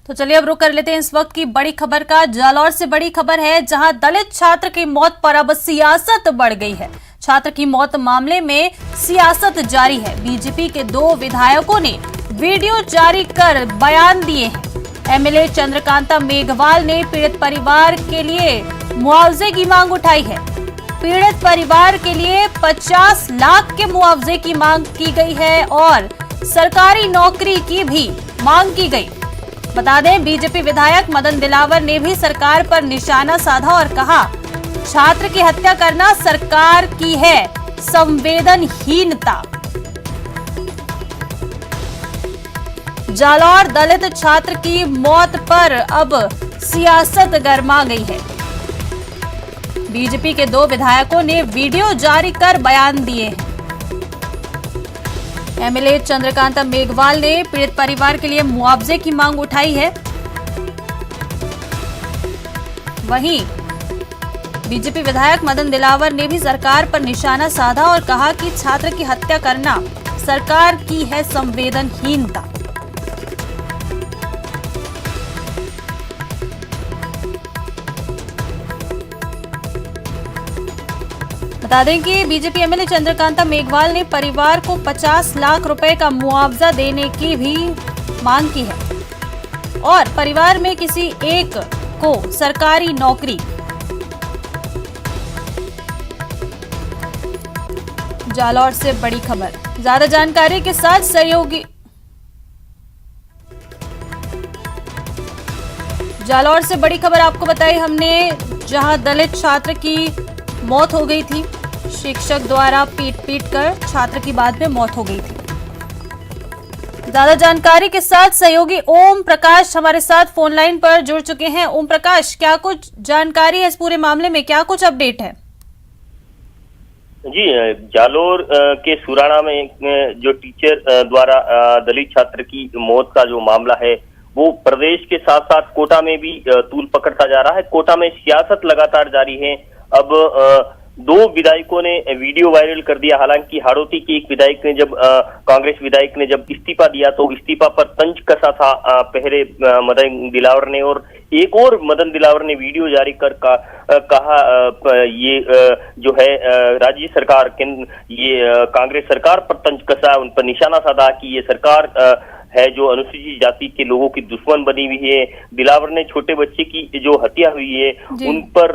तो चलिए अब रुक कर लेते हैं इस वक्त की बड़ी खबर का। जालौर से बड़ी खबर है, जहां दलित छात्र की मौत पर अब सियासत बढ़ गई है। छात्र की मौत मामले में सियासत जारी है। बीजेपी के 2 विधायकों ने वीडियो जारी कर बयान दिए हैं। एमएलए चंद्रकांता मेघवाल ने पीड़ित परिवार के लिए मुआवजे की मांग उठाई है। पीड़ित परिवार के लिए 50 लाख के मुआवजे की मांग की गई है और सरकारी नौकरी की भी मांग की गई। बता दें, बीजेपी विधायक मदन दिलावर ने भी सरकार पर निशाना साधा और कहा, छात्र की हत्या करना सरकार की है संवेदनहीनता। जालौर दलित छात्र की मौत पर अब सियासत गर्मा गई है। बीजेपी के 2 विधायकों ने वीडियो जारी कर बयान दिए हैं। एमएलए चंद्रकांता मेघवाल ने पीड़ित परिवार के लिए मुआवजे की मांग उठाई है। वहीं बीजेपी विधायक मदन दिलावर ने भी सरकार पर निशाना साधा और कहा कि छात्र की हत्या करना सरकार की है संवेदनहीनता। बता दें कि बीजेपी एमएलए चंद्रकांता मेघवाल ने परिवार को 50 लाख रुपए का मुआवजा देने की भी मांग की है और परिवार में किसी एक को सरकारी नौकरी। जालौर से बड़ी खबर, ज्यादा जानकारी के साथ सहयोगी। जालौर से बड़ी खबर आपको बताई हमने, जहां दलित छात्र की मौत हो गई थी। शिक्षक द्वारा पीट कर छात्र की बाद में मौत हो गई थी। ज्यादा जानकारी के साथ सहयोगी ओम प्रकाश हमारे साथ फोन लाइन पर जुड़ चुके हैं। ओम प्रकाश, क्या कुछ जानकारी है इस पूरे मामले में, क्या कुछ अपडेट है? जी, जालोर के सुराना में जो टीचर द्वारा दलित छात्र की मौत का जो मामला है वो प्रदेश के साथ साथ कोटा में भी तूल पकड़ता जा रहा है। कोटा में सियासत लगातार जारी है। अब 2 विधायकों ने वीडियो वायरल कर दिया। हालांकि हाड़ौती के एक विधायक ने जब कांग्रेस विधायक ने जब इस्तीफा दिया तो इस्तीफा पर तंज कसा था पहले मदन दिलावर ने, और एक और मदन दिलावर ने वीडियो जारी कर कहा ये जो है राज्य सरकार ये कांग्रेस सरकार पर तंज कसा, उन पर निशाना साधा कि ये सरकार है जो अनुसूचित जाति के लोगों की दुश्मन बनी हुई है। दिलावर ने छोटे बच्चे की जो हत्या हुई है उन पर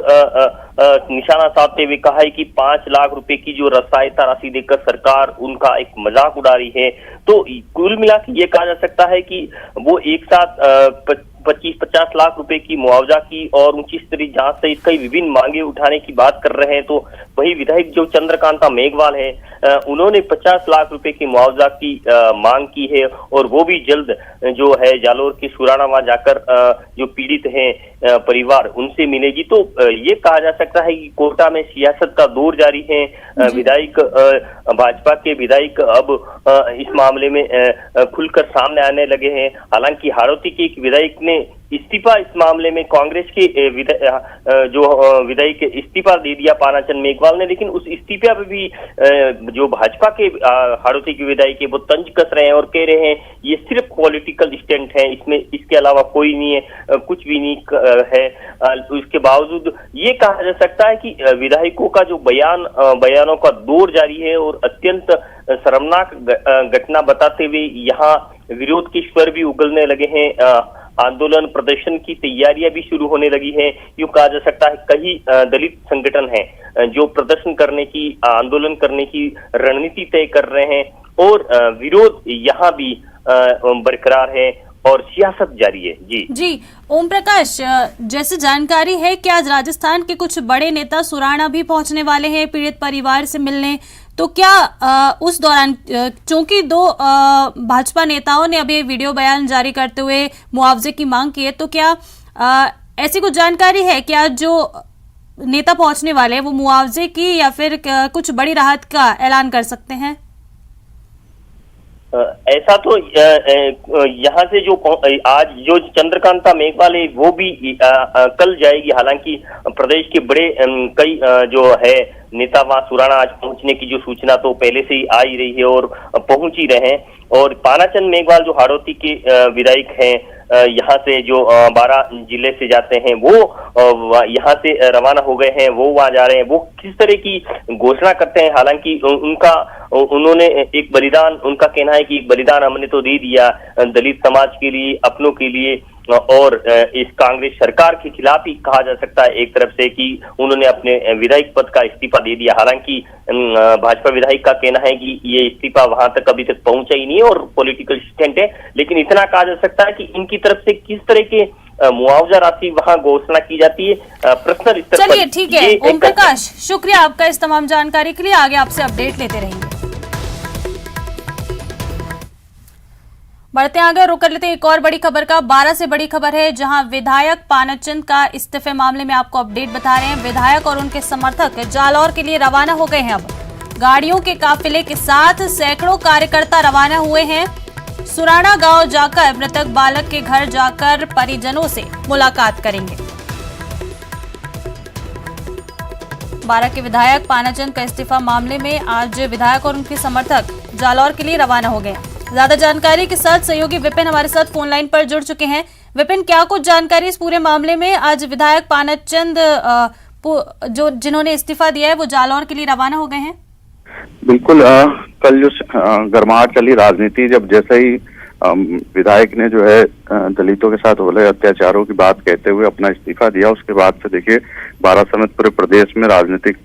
निशाना साधते हुए कहा है कि 5 लाख रुपए की जो सहायता राशि देकर सरकार उनका एक मजाक उड़ा रही है। तो कुल मिला के ये कहा जा सकता है कि वो एक साथ 25-50 लाख रुपए की मुआवजा की और ऊंची स्तरीय जांच सहित कई विभिन्न मांगे उठाने की बात कर रहे हैं। तो वही विधायक जो चंद्रकांता मेघवाल है उन्होंने 50 लाख रुपए की मुआवजा की मांग की है और वो भी जल्द जो है जालोर के सुराना वहां जाकर जो पीड़ित हैं परिवार उनसे मिलेगी। तो ये कहा जा सकता है कि कोटा में सियासत का दौर जारी है। विधायक भाजपा के विधायक अब इस मामले में खुलकर सामने आने लगे हैं। हालांकि हाड़ौती के एक विधायक ने इस्तीफा इस मामले में कांग्रेस के जो विधायक इस्तीफा दे दिया पानाचंद मेघवाल ने, लेकिन उस इस्तीफा पे भी जो भाजपा के हाड़ौती के विधायक है वो तंज कस रहे हैं और कह रहे हैं ये सिर्फ पॉलिटिकल स्टंट है, इसमें इसके अलावा कोई नहीं है, कुछ भी नहीं है। उसके बावजूद ये कहा जा सकता है कि विधायकों का जो बयानों का दौर जारी है और अत्यंत शर्मनाक घटना बताते हुए यहाँ विरोध के स्वर भी उगलने लगे हैं। आंदोलन प्रदर्शन की तैयारियां भी शुरू होने लगी है। यूं कहा जा सकता है कई दलित संगठन हैं जो प्रदर्शन करने की, आंदोलन करने की रणनीति तय कर रहे हैं और विरोध यहाँ भी बरकरार है और सियासत जारी है। जी ओम प्रकाश, जैसे जानकारी है कि आज राजस्थान के कुछ बड़े नेता सुराना भी पहुंचने वाले हैं पीड़ित परिवार से मिलने, तो क्या उस दौरान चूंकि 2 भाजपा नेताओं ने अभी वीडियो बयान जारी करते हुए मुआवजे की मांग की है, तो क्या ऐसी कुछ जानकारी है क्या जो नेता पहुंचने वाले हैं वो मुआवजे की या फिर कुछ बड़ी राहत का ऐलान कर सकते हैं? ऐसा तो यहाँ से जो आज जो चंद्रकांता मेघवाल है वो भी कल जाएगी। हालांकि प्रदेश के बड़े कई जो है नेता वहां सुराना आज पहुंचने की जो सूचना तो पहले से ही आ ही रही है और पहुंच ही रहे हैं। और पानाचंद मेघवाल जो हाड़ौती के विधायक हैं यहाँ से जो 12 जिले से जाते हैं वो यहाँ से रवाना हो गए हैं, वो वहां जा रहे हैं। वो किस तरह की घोषणा करते हैं, हालांकि उन्होंने एक बलिदान, उनका कहना है कि एक बलिदान हमने तो दे दिया दलित समाज के लिए, अपनों के लिए, और इस कांग्रेस सरकार के खिलाफ ही कहा जा सकता है एक तरफ से कि उन्होंने अपने विधायक पद का इस्तीफा दे दिया। हालांकि भाजपा विधायक का कहना है कि ये इस्तीफा वहां तक अभी तक पहुंचा ही नहीं है और पॉलिटिकल स्टंट है, लेकिन इतना कहा जा सकता है कि इनकी तरफ से किस तरह के मुआवजा राशि वहां घोषणा की जाती है पर्सनल स्तर पर। चलिए ठीक है ओम प्रकाश, शुक्रिया आपका इस तमाम जानकारी के लिए। आगे आपसे अपडेट लेते रहेंगे। बढ़ते आगे, रुक कर लेते हैं एक और बड़ी खबर का। 12 से बड़ी खबर है, जहां विधायक पानाचंद का इस्तीफे मामले में आपको अपडेट बता रहे हैं। विधायक और उनके समर्थक जालौर के लिए रवाना हो गए हैं। अब गाड़ियों के काफिले के साथ सैकड़ों कार्यकर्ता रवाना हुए हैं। सुराना गांव जाकर मृतक बालक के घर जाकर परिजनों से मुलाकात करेंगे। 12 के विधायक पानाचंद का इस्तीफा मामले में आज विधायक और उनके समर्थक जालौर के लिए रवाना हो गए। ज्यादा जानकारी के साथ सहयोगी विपिन हमारे साथ फोन लाइन पर जुड़ चुके हैं। विपिन, क्या कुछ जानकारी इस पूरे मामले में? आज विधायक पानाचंद जिन्होंने इस्तीफा दिया है वो जालौर के लिए रवाना हो गए हैं। बिल्कुल, कल जो गर्माहट चली राजनीति, जब जैसे ही विधायक ने जो है दलितों के साथ हो रहे अत्याचारों की बात कहते हुए अपना इस्तीफा दिया, उसके बाद से देखिए 12 समेत पूरे प्रदेश में राजनीतिक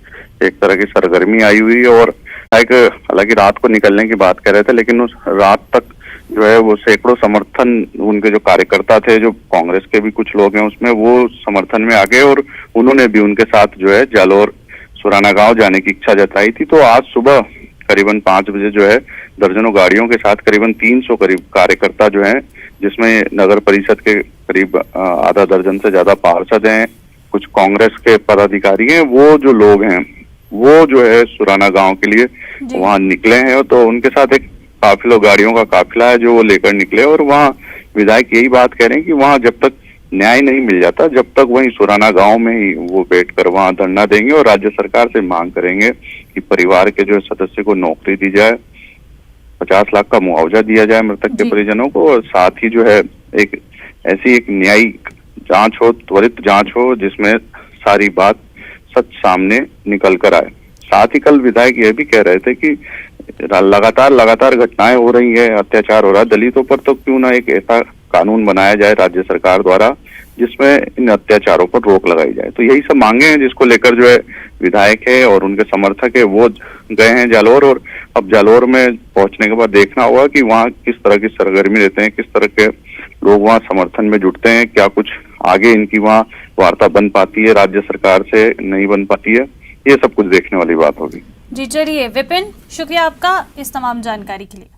एक तरह की सरगर्मी आई हुई है। और हालांकि रात को निकलने की बात कर रहे थे, लेकिन उस रात तक जो है वो सैकड़ों समर्थन, उनके जो कार्यकर्ता थे, जो कांग्रेस के भी कुछ लोग हैं उसमें, वो समर्थन में आ गए और उन्होंने भी उनके साथ जो है जालौर सुराना गांव जाने की इच्छा जताई थी। तो आज सुबह करीबन 5 बजे जो है दर्जनों गाड़ियों के साथ करीबन 300 करीब कार्यकर्ता जो हैं, जिसमें नगर परिषद के करीब आधा दर्जन से ज्यादा पार्षद हैं, कुछ कांग्रेस के पदाधिकारी हैं, वो जो लोग हैं वो जो है सुराना गांव के लिए वहां निकले हैं। तो उनके साथ एक काफिलों गाड़ियों का काफिला है जो वो लेकर निकले। और वहां विधायक यही बात कह रहे हैं कि वहां जब तक न्याय नहीं मिल जाता, जब तक वहीं सुराना गांव में ही वो बैठकर वहां धरना देंगे और राज्य सरकार से मांग करेंगे कि परिवार के जो सदस्य को नौकरी दी जाए, 50 लाख का मुआवजा दिया जाए मृतक के परिजनों को, और साथ ही जो है एक ऐसी एक न्यायिक जांच हो, त्वरित जांच हो, जिसमें सारी बात सच सामने निकल कर आए। साथ ही कल विधायक यह भी कह रहे थे कि लगातार घटनाएं हो रही है, अत्याचार हो रहा है दलितों पर, तो क्यों ना एक ऐसा कानून बनाया जाए राज्य सरकार द्वारा जिसमें इन अत्याचारों पर रोक लगाई जाए। तो यही सब मांगे हैं जिसको लेकर जो है विधायक है और उनके समर्थक है वो गए हैं जालौर। और अब जालौर में पहुंचने के बाद देखना होगा कि वहाँ किस तरह की सरगर्मी रहते हैं, किस तरह के लोग वहाँ समर्थन में जुटते हैं, क्या कुछ आगे इनकी वहाँ वार्ता बन पाती है राज्य सरकार से, नहीं बन पाती है, ये सब कुछ देखने वाली बात होगी। जी चलिए विपिन, शुक्रिया आपका इस तमाम जानकारी के लिए।